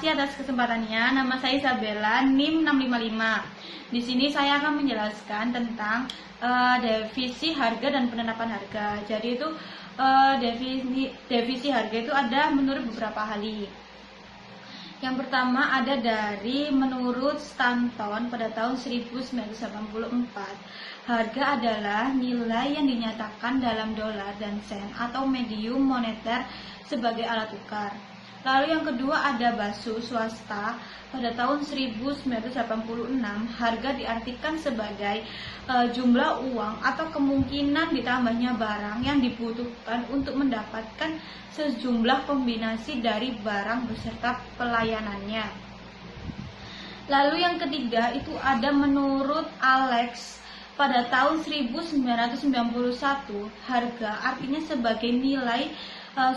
kasih atas kesempatannya. Nama saya Isabella, NIM 655. Di sini saya akan menjelaskan tentang definisi harga dan penetapan harga. Jadi itu definisi harga itu ada menurut beberapa ahli. Yang pertama ada dari menurut Stanton pada tahun 1984. Harga adalah nilai yang dinyatakan dalam dolar dan sen atau medium moneter sebagai alat tukar. Lalu yang kedua ada Basu swasta pada tahun 1986. Harga diartikan sebagai jumlah uang atau kemungkinan ditambahnya barang yang dibutuhkan untuk mendapatkan sejumlah kombinasi dari barang beserta pelayanannya. Lalu yang ketiga itu ada menurut Alex pada tahun 1991. Harga artinya sebagai nilai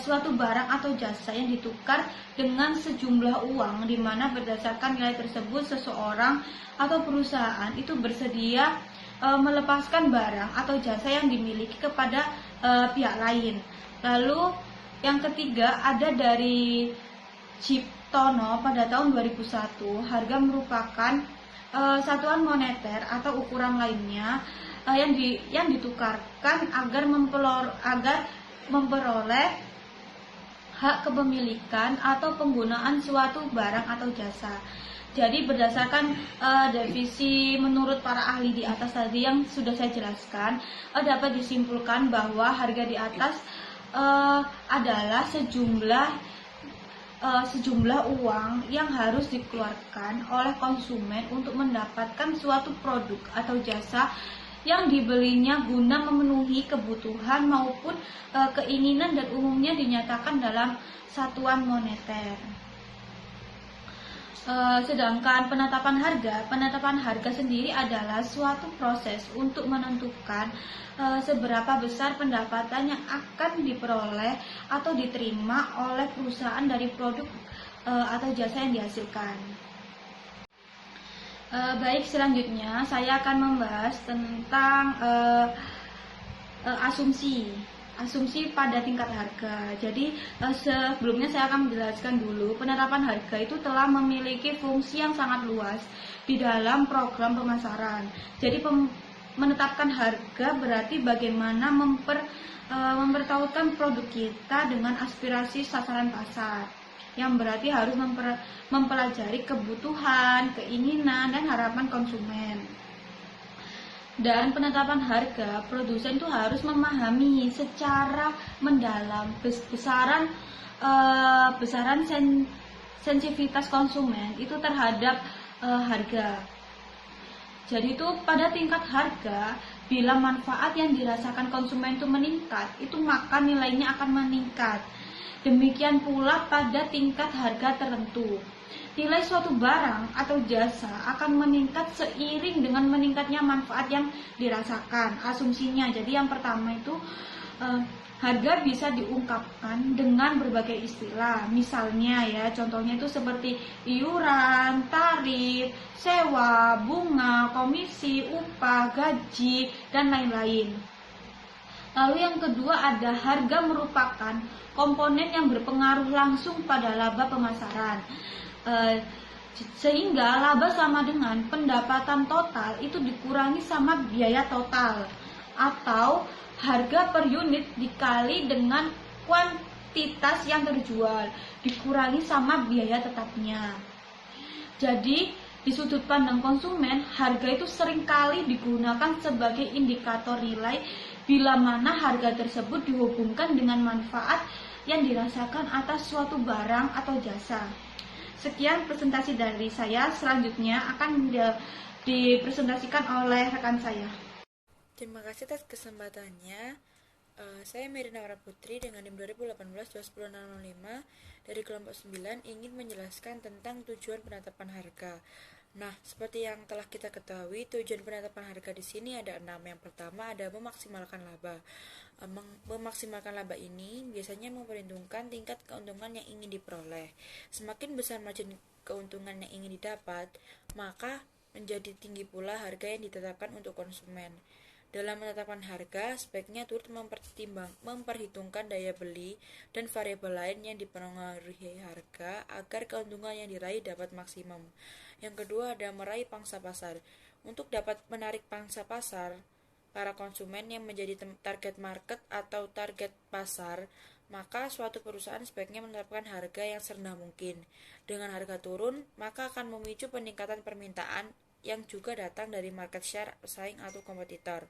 suatu barang atau jasa yang ditukar dengan sejumlah uang, di mana berdasarkan nilai tersebut seseorang atau perusahaan itu bersedia melepaskan barang atau jasa yang dimiliki kepada pihak lain. Lalu yang ketiga ada dari Ciptono pada tahun 2001. Harga merupakan satuan moneter atau ukuran lainnya yang ditukarkan agar memperoleh hak kepemilikan atau penggunaan suatu barang atau jasa. Jadi berdasarkan definisi menurut para ahli di atas tadi yang sudah saya jelaskan, dapat disimpulkan bahwa harga di atas adalah sejumlah uang yang harus dikeluarkan oleh konsumen untuk mendapatkan suatu produk atau jasa yang dibelinya guna memenuhi kebutuhan maupun keinginan dan umumnya dinyatakan dalam satuan moneter. Sedangkan penetapan harga sendiri adalah suatu proses untuk menentukan seberapa besar pendapatan yang akan diperoleh atau diterima oleh perusahaan dari produk atau jasa yang dihasilkan. Baik, selanjutnya saya akan membahas tentang asumsi pada tingkat harga. Jadi sebelumnya saya akan menjelaskan dulu, penetapan harga itu telah memiliki fungsi yang sangat luas di dalam program pemasaran. Jadi menetapkan harga berarti bagaimana mempertautkan produk kita dengan aspirasi sasaran pasar, yang berarti harus mempelajari kebutuhan, keinginan, dan harapan konsumen. Dan penetapan harga, produsen itu harus memahami secara mendalam besaran sensitivitas konsumen itu terhadap harga. Jadi itu pada tingkat harga, bila manfaat yang dirasakan konsumen itu meningkat, itu maka nilainya akan meningkat. Demikian pula pada tingkat harga tertentu, nilai suatu barang atau jasa akan meningkat seiring dengan meningkatnya manfaat yang dirasakan. Asumsinya, jadi yang pertama itu harga bisa diungkapkan dengan berbagai istilah. Misalnya ya, contohnya itu seperti iuran, tarif, sewa, bunga, komisi, upah, gaji, dan lain-lain. Lalu yang kedua ada harga merupakan komponen yang berpengaruh langsung pada laba pemasaran. Sehingga laba sama dengan pendapatan total itu dikurangi sama biaya total, atau harga per unit dikali dengan kuantitas yang terjual dikurangi sama biaya tetapnya. Jadi di sudut pandang konsumen, harga itu seringkali digunakan sebagai indikator nilai bila mana harga tersebut dihubungkan dengan manfaat yang dirasakan atas suatu barang atau jasa. Sekian presentasi dari saya, selanjutnya akan dipresentasikan oleh rekan saya. Terima kasih atas kesempatannya. Saya Merina Wara Putri dengan NIM 2018-21065 dari kelompok 9 ingin menjelaskan tentang tujuan penetapan harga. Nah, seperti yang telah kita ketahui, tujuan penetapan harga di sini ada 6. Yang pertama ada memaksimalkan laba. Memaksimalkan laba ini biasanya memperhitungkan tingkat keuntungan yang ingin diperoleh. Semakin besar margin keuntungan yang ingin didapat, maka menjadi tinggi pula harga yang ditetapkan untuk konsumen. Dalam menetapkan harga, sebaiknya turut memperhitungkan daya beli dan variabel lain yang dipengaruhi harga agar keuntungan yang diraih dapat maksimum. Yang kedua ada meraih pangsa pasar. Untuk dapat menarik pangsa pasar, para konsumen yang menjadi target market atau target pasar, maka suatu perusahaan sebaiknya menetapkan harga yang serendah mungkin. Dengan harga turun, maka akan memicu peningkatan permintaan yang juga datang dari market share pesaing atau kompetitor.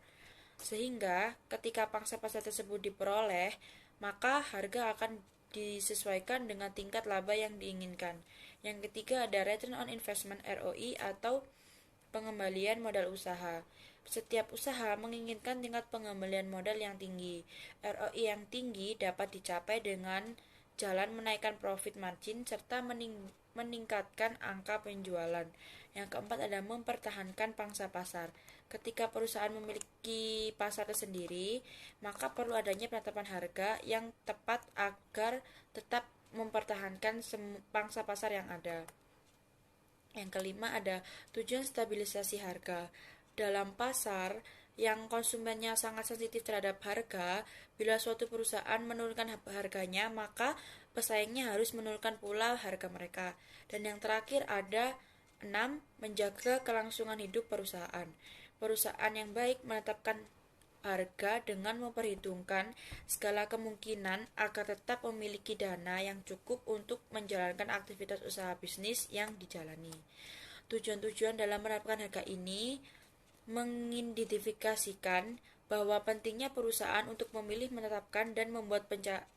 Sehingga ketika pangsa pasar tersebut diperoleh, maka harga akan disesuaikan dengan tingkat laba yang diinginkan. Yang ketiga ada return on investment ROI atau pengembalian modal usaha. Setiap usaha menginginkan tingkat pengembalian modal yang tinggi. ROI yang tinggi dapat dicapai dengan jalan menaikkan profit margin serta meningkatkan angka penjualan. Yang keempat ada mempertahankan pangsa pasar. Ketika perusahaan memiliki pasar tersendiri, maka perlu adanya penetapan harga yang tepat agar tetap mempertahankan pangsa pasar yang ada. Yang kelima ada tujuan stabilisasi harga. Dalam pasar yang konsumennya sangat sensitif terhadap harga, bila suatu perusahaan menurunkan harganya, maka pesaingnya harus menurunkan pula harga mereka. Dan yang terakhir ada 6. Menjaga kelangsungan hidup perusahaan. Perusahaan yang baik menetapkan harga dengan memperhitungkan segala kemungkinan agar tetap memiliki dana yang cukup untuk menjalankan aktivitas usaha bisnis yang dijalani. Tujuan-tujuan dalam menetapkan harga ini mengidentifikasikan bahwa pentingnya perusahaan untuk memilih, menetapkan, dan membuat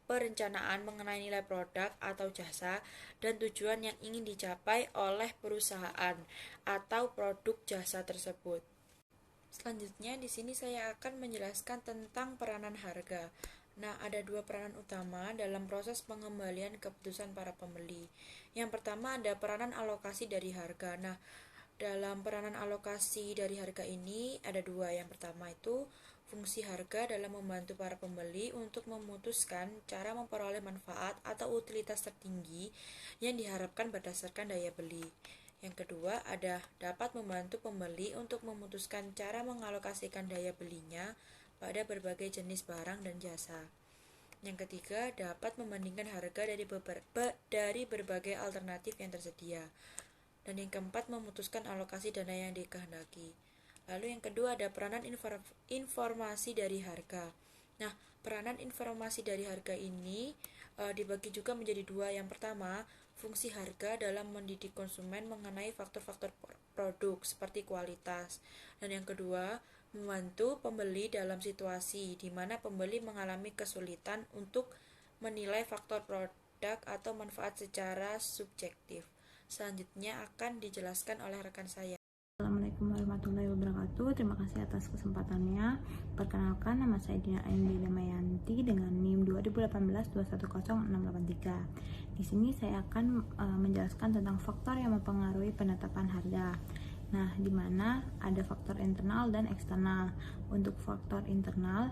perencanaan mengenai nilai produk atau jasa dan tujuan yang ingin dicapai oleh perusahaan atau produk jasa tersebut. Selanjutnya di sini saya akan menjelaskan tentang peranan harga. Nah, ada 2 peranan utama dalam proses pengembalian keputusan para pembeli. Yang pertama ada peranan alokasi dari harga. Nah, dalam peranan alokasi dari harga ini ada 2. Yang pertama itu fungsi harga dalam membantu para pembeli untuk memutuskan cara memperoleh manfaat atau utilitas tertinggi yang diharapkan berdasarkan daya beli. Yang kedua ada dapat membantu pembeli untuk memutuskan cara mengalokasikan daya belinya pada berbagai jenis barang dan jasa. Yang ketiga dapat membandingkan harga dari berbagai alternatif yang tersedia. Dan yang keempat memutuskan alokasi dana yang dikehendaki. Lalu yang kedua ada peranan informasi dari harga. Nah, peranan informasi dari harga ini dibagi juga menjadi 2. Yang pertama, fungsi harga dalam mendidik konsumen mengenai faktor-faktor produk seperti kualitas. Dan yang kedua, membantu pembeli dalam situasi di mana pembeli mengalami kesulitan untuk menilai faktor produk atau manfaat secara subjektif. Selanjutnya akan dijelaskan oleh rekan saya. Assalamualaikum warahmatullahi wabarakatuh. Terima kasih atas kesempatannya. Perkenalkan, nama saya Dina Aindi Damayanti dengan NIM 2018210683. Di sini saya akan menjelaskan tentang faktor yang mempengaruhi penetapan harga. Nah, di mana ada faktor internal dan eksternal. Untuk faktor internal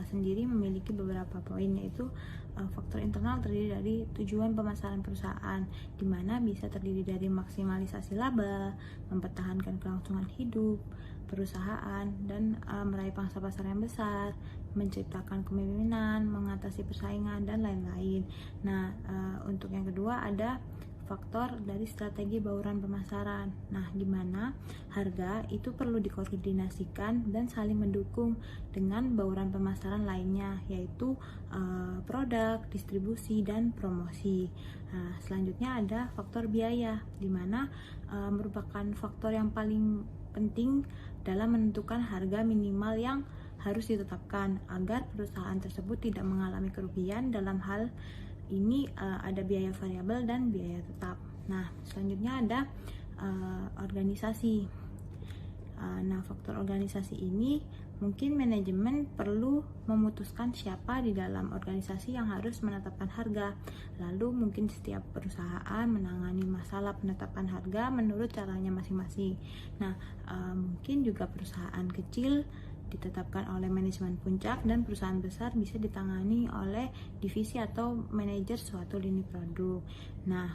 sendiri memiliki beberapa poin, yaitu faktor internal terdiri dari tujuan pemasaran perusahaan, di mana bisa terdiri dari maksimalisasi laba, mempertahankan kelangsungan hidup perusahaan, dan meraih pangsa pasar yang besar, menciptakan kepemimpinan, mengatasi persaingan, dan lain-lain. Nah, untuk yang kedua ada faktor dari strategi bauran pemasaran. Nah, di mana harga itu perlu dikoordinasikan dan saling mendukung dengan bauran pemasaran lainnya, yaitu produk, distribusi, dan promosi. Nah, selanjutnya ada faktor biaya, di mana merupakan faktor yang paling penting dalam menentukan harga minimal yang harus ditetapkan agar perusahaan tersebut tidak mengalami kerugian. Dalam hal ini ada biaya variabel dan biaya tetap. Nah, selanjutnya ada organisasi. Nah, faktor organisasi ini mungkin manajemen perlu memutuskan siapa di dalam organisasi yang harus menetapkan harga. Lalu mungkin setiap perusahaan menangani masalah penetapan harga menurut caranya masing-masing. Nah, mungkin juga perusahaan kecil ditetapkan oleh manajemen puncak dan perusahaan besar bisa ditangani oleh divisi atau manajer suatu lini produk. Nah,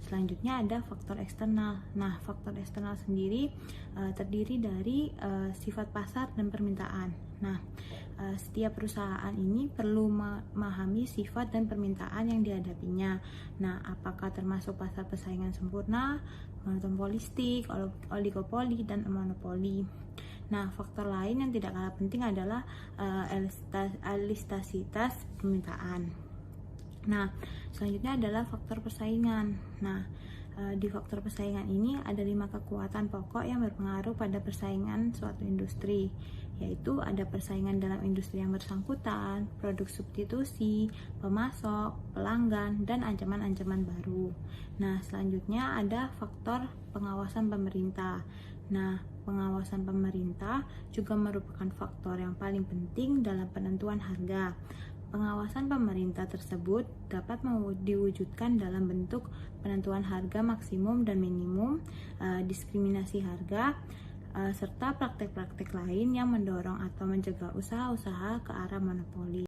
Selanjutnya ada faktor eksternal. Nah, faktor eksternal sendiri terdiri dari sifat pasar dan permintaan. Nah, setiap perusahaan ini perlu memahami sifat dan permintaan yang dihadapinya. Nah, apakah termasuk pasar persaingan sempurna, monopolistik, oligopoli, dan monopoli. Nah, faktor lain yang tidak kalah penting adalah elastisitas permintaan. Nah, selanjutnya adalah faktor persaingan. Nah, di faktor persaingan ini ada 5 kekuatan pokok yang berpengaruh pada persaingan suatu industri, yaitu ada persaingan dalam industri yang bersangkutan, produk substitusi, pemasok, pelanggan, dan ancaman-ancaman baru. Nah, selanjutnya ada faktor pengawasan pemerintah. Nah, pengawasan pemerintah juga merupakan faktor yang paling penting dalam penentuan harga. Pengawasan pemerintah tersebut dapat diwujudkan dalam bentuk penentuan harga maksimum dan minimum, diskriminasi harga, serta praktek-praktek lain yang mendorong atau mencegah usaha-usaha ke arah monopoli.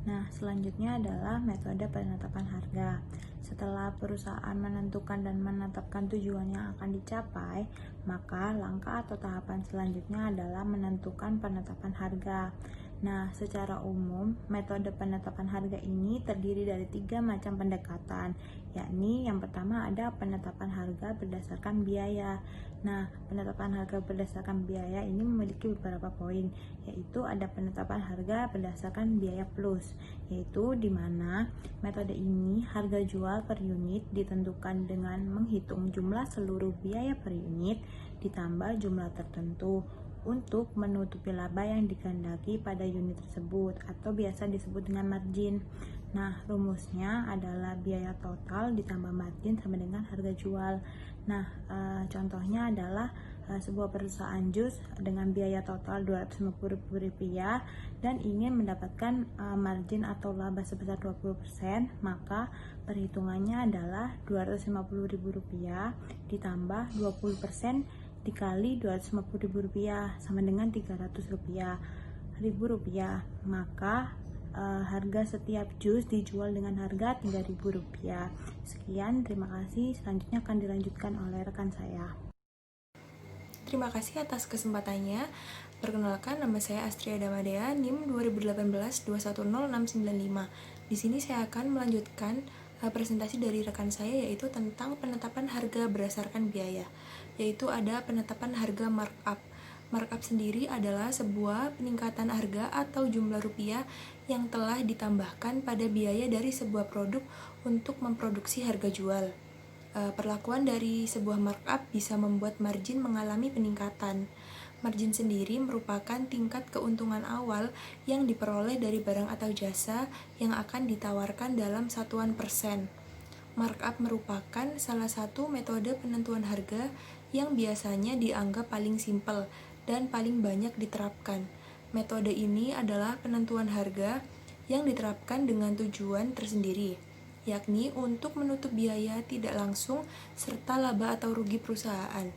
Nah, selanjutnya adalah metode penetapan harga. Setelah perusahaan menentukan dan menetapkan tujuan yang akan dicapai, maka langkah atau tahapan selanjutnya adalah menentukan penetapan harga. Nah, secara umum, metode penetapan harga ini terdiri dari 3 macam pendekatan, yakni yang pertama ada penetapan harga berdasarkan biaya. Nah, penetapan harga berdasarkan biaya ini memiliki beberapa poin, yaitu ada penetapan harga berdasarkan biaya plus, yaitu di mana metode ini harga jual per unit ditentukan dengan menghitung jumlah seluruh biaya per unit ditambah jumlah tertentu untuk menutupi laba yang dikehendaki pada unit tersebut atau biasa disebut dengan margin. Nah, rumusnya adalah biaya total ditambah margin sama dengan harga jual. Nah, contohnya adalah sebuah perusahaan jus dengan biaya total Rp250.000 dan ingin mendapatkan margin atau laba sebesar 20%, maka perhitungannya adalah Rp250.000 ditambah 20% dikali Rp250.000 sama dengan Rp300.000. Maka harga setiap jus dijual dengan harga Rp3.000. Sekian, terima kasih. Selanjutnya akan dilanjutkan oleh rekan saya. Terima kasih atas kesempatannya. Perkenalkan, nama saya Astria Damadea, NIM 2018-210695. Di sini saya akan melanjutkan presentasi dari rekan saya, yaitu tentang penetapan harga berdasarkan biaya, yaitu ada penetapan harga markup. Markup sendiri adalah sebuah peningkatan harga atau jumlah rupiah yang telah ditambahkan pada biaya dari sebuah produk untuk memproduksi harga jual. Perlakuan dari sebuah markup bisa membuat margin mengalami peningkatan. Margin sendiri merupakan tingkat keuntungan awal yang diperoleh dari barang atau jasa yang akan ditawarkan dalam satuan persen. Markup merupakan salah satu metode penentuan harga yang biasanya dianggap paling simpel dan paling banyak diterapkan. Metode ini adalah penentuan harga yang diterapkan dengan tujuan tersendiri, yakni untuk menutup biaya tidak langsung serta laba atau rugi perusahaan.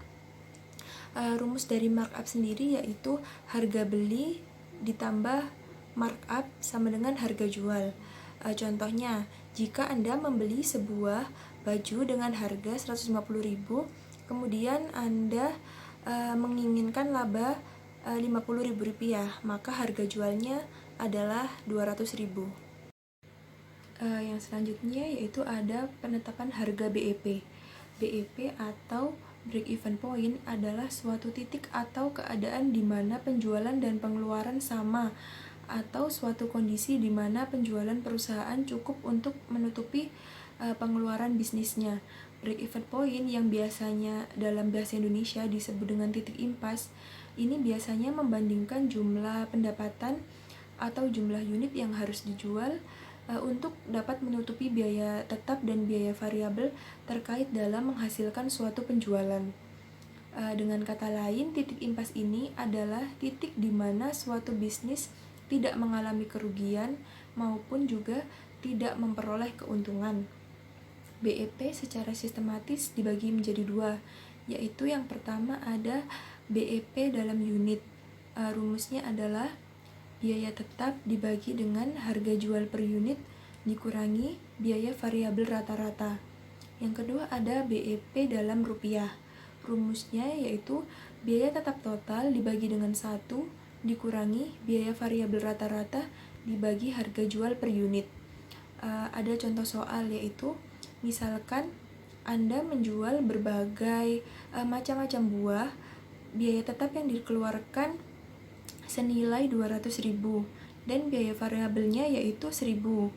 Rumus dari markup sendiri yaitu harga beli ditambah markup sama dengan harga jual. Contohnya, jika Anda membeli sebuah baju dengan harga Rp150.000, kemudian Anda menginginkan laba Rp50.000, maka harga jualnya adalah Rp200.000. Yang selanjutnya yaitu ada penetapan harga BEP. BEP atau break-even point adalah suatu titik atau keadaan di mana penjualan dan pengeluaran sama, atau suatu kondisi di mana penjualan perusahaan cukup untuk menutupi pengeluaran bisnisnya. Break-even point yang biasanya dalam bahasa Indonesia disebut dengan titik impas, ini biasanya membandingkan jumlah pendapatan atau jumlah unit yang harus dijual untuk dapat menutupi biaya tetap dan biaya variabel terkait dalam menghasilkan suatu penjualan. Dengan kata lain, titik impas ini adalah titik di mana suatu bisnis tidak mengalami kerugian maupun juga tidak memperoleh keuntungan. BEP secara sistematis dibagi menjadi 2, yaitu yang pertama ada BEP dalam unit. Rumusnya adalah biaya tetap dibagi dengan harga jual per unit dikurangi biaya variabel rata-rata. Yang kedua ada BEP dalam rupiah. Rumusnya yaitu biaya tetap total dibagi dengan 1 dikurangi biaya variabel rata-rata dibagi harga jual per unit. Ada contoh soal yaitu misalkan Anda menjual berbagai macam-macam buah, biaya tetap yang dikeluarkan senilai 200.000 dan biaya variabelnya yaitu 1.000.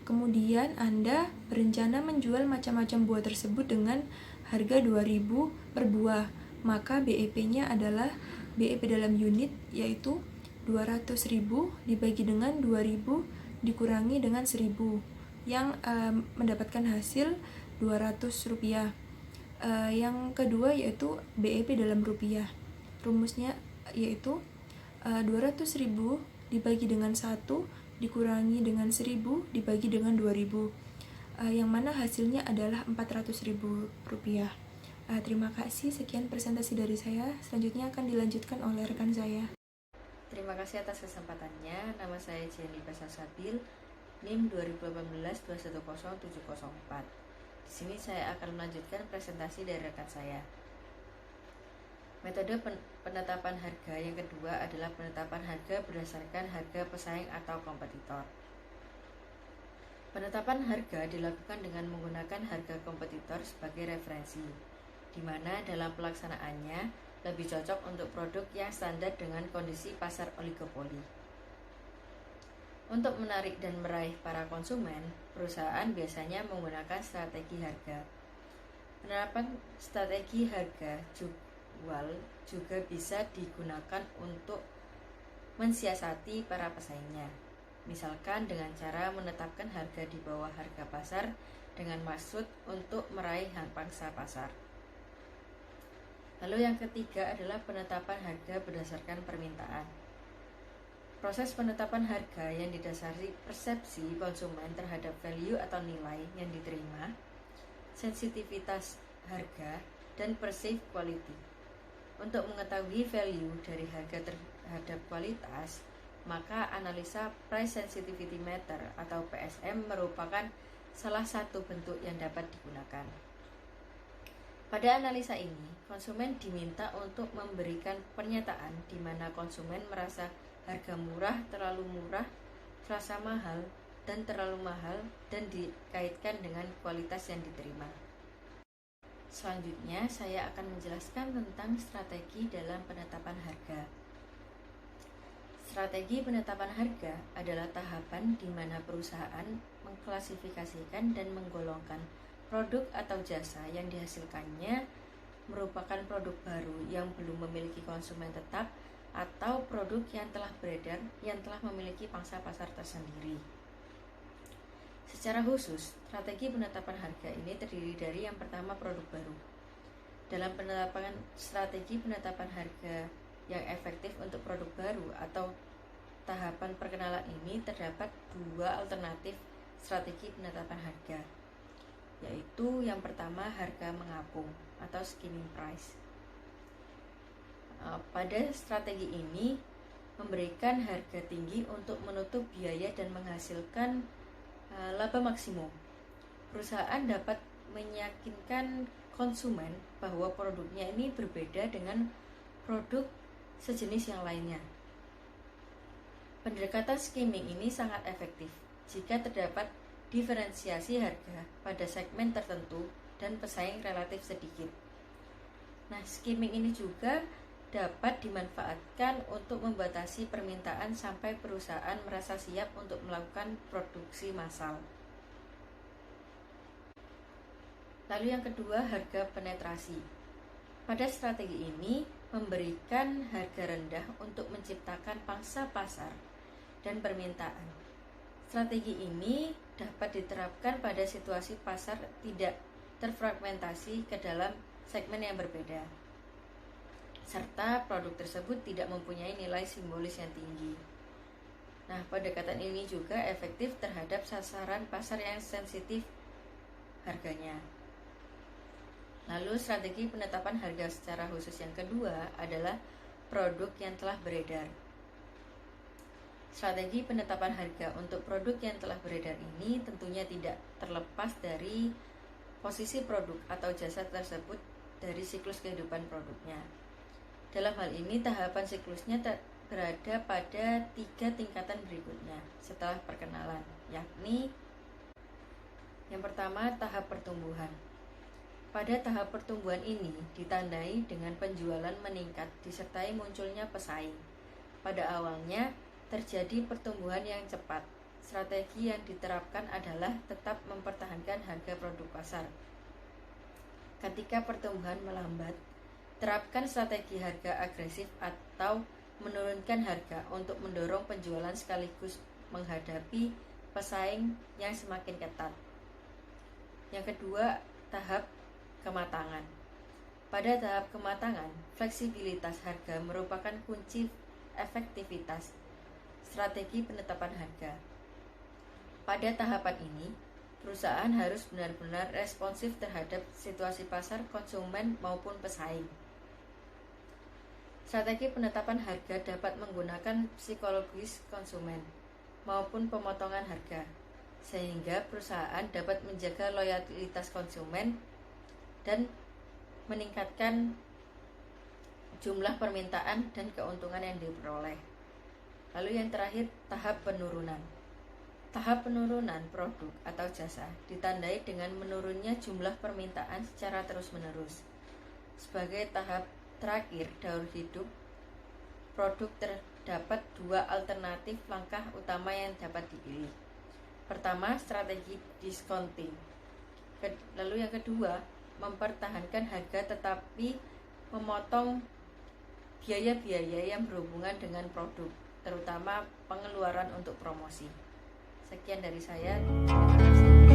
Kemudian Anda berencana menjual macam-macam buah tersebut dengan harga 2.000 per buah. Maka BEP-nya adalah BEP dalam unit yaitu 200.000 dibagi dengan 2.000 dikurangi dengan 1.000 yang mendapatkan hasil 200 rupiah. Yang kedua yaitu BEP dalam rupiah. Rumusnya yaitu 200.000 dibagi dengan 1 dikurangi dengan 1.000 dibagi dengan 2.000, yang mana hasilnya adalah 400.000 rupiah. Terima kasih, sekian presentasi dari saya. Selanjutnya akan dilanjutkan oleh rekan saya. Terima kasih atas kesempatannya. Nama saya Jenny Basasabil, NIM 2018-210704. Di sini saya akan melanjutkan presentasi dari rekan saya. Metode penetapan harga yang kedua adalah penetapan harga berdasarkan harga pesaing atau kompetitor. Penetapan harga dilakukan dengan menggunakan harga kompetitor sebagai referensi, di mana dalam pelaksanaannya lebih cocok untuk produk yang standar dengan kondisi pasar oligopoli. Untuk menarik dan meraih para konsumen, perusahaan biasanya menggunakan strategi harga. Penerapan strategi harga jual juga bisa digunakan untuk mensiasati para pesaingnya. Misalkan dengan cara menetapkan harga di bawah harga pasar dengan maksud untuk meraih pangsa pasar. Lalu yang ketiga adalah penetapan harga berdasarkan permintaan. Proses penetapan harga yang didasari persepsi konsumen terhadap value atau nilai yang diterima, sensitivitas harga, dan perceived quality. Untuk mengetahui value dari harga terhadap kualitas, maka analisa Price Sensitivity Meter atau PSM merupakan salah satu bentuk yang dapat digunakan. Pada analisa ini, konsumen diminta untuk memberikan pernyataan di mana konsumen merasa harga murah, terlalu murah, terasa mahal, dan terlalu mahal, dan dikaitkan dengan kualitas yang diterima. Selanjutnya, saya akan menjelaskan tentang strategi dalam penetapan harga. Strategi penetapan harga adalah tahapan di mana perusahaan mengklasifikasikan dan menggolongkan produk atau jasa yang dihasilkannya merupakan produk baru yang belum memiliki konsumen tetap atau produk yang telah beredar yang telah memiliki pangsa pasar tersendiri. Secara khusus, strategi penetapan harga ini terdiri dari yang pertama produk baru. Dalam penetapan strategi penetapan harga yang efektif untuk produk baru atau tahapan perkenalan ini terdapat dua alternatif strategi penetapan harga, yaitu yang pertama harga mengapung atau skimming price. Pada strategi ini memberikan harga tinggi untuk menutup biaya dan menghasilkan laba maksimum. Perusahaan dapat meyakinkan konsumen bahwa produknya ini berbeda dengan produk sejenis yang lainnya. Pendekatan skimming ini sangat efektif jika terdapat diferensiasi harga pada segmen tertentu dan pesaing relatif sedikit. Nah, skimming ini juga dapat dimanfaatkan untuk membatasi permintaan sampai perusahaan merasa siap untuk melakukan produksi massal. Lalu yang kedua, harga penetrasi. Pada strategi ini memberikan harga rendah untuk menciptakan pangsa pasar dan permintaan. Strategi ini dapat diterapkan pada situasi pasar tidak terfragmentasi ke dalam segmen yang berbeda, serta produk tersebut tidak mempunyai nilai simbolis yang tinggi. Nah, pendekatan ini juga efektif terhadap sasaran pasar yang sensitif harganya. Lalu strategi penetapan harga secara khusus yang kedua adalah produk yang telah beredar. Strategi penetapan harga untuk produk yang telah beredar ini tentunya tidak terlepas dari posisi produk atau jasa tersebut dari siklus kehidupan produknya. Dalam hal ini, tahapan siklusnya berada pada 3 tingkatan berikutnya setelah perkenalan, yakni yang pertama, tahap pertumbuhan. Pada tahap pertumbuhan ini ditandai dengan penjualan meningkat disertai munculnya pesaing. Pada awalnya terjadi pertumbuhan yang cepat. Strategi yang diterapkan adalah tetap mempertahankan harga produk pasar. Ketika pertumbuhan melambat, terapkan strategi harga agresif atau menurunkan harga untuk mendorong penjualan sekaligus menghadapi pesaing yang semakin ketat. Yang kedua, tahap kematangan. Pada tahap kematangan, fleksibilitas harga merupakan kunci efektivitas strategi penetapan harga. Pada tahapan ini, perusahaan harus benar-benar responsif terhadap situasi pasar, konsumen maupun pesaing. Strategi penetapan harga dapat menggunakan psikologis konsumen maupun pemotongan harga, sehingga perusahaan dapat menjaga loyalitas konsumen dan meningkatkan jumlah permintaan dan keuntungan yang diperoleh. Lalu yang terakhir, tahap penurunan. Tahap penurunan produk atau jasa ditandai dengan menurunnya jumlah permintaan secara terus-menerus. Sebagai tahap terakhir daur hidup produk, terdapat 2 alternatif langkah utama yang dapat dipilih. Pertama, strategi discounting. Lalu yang kedua, mempertahankan harga tetapi memotong biaya-biaya yang berhubungan dengan produk, terutama pengeluaran untuk promosi. Sekian dari saya, terima kasih.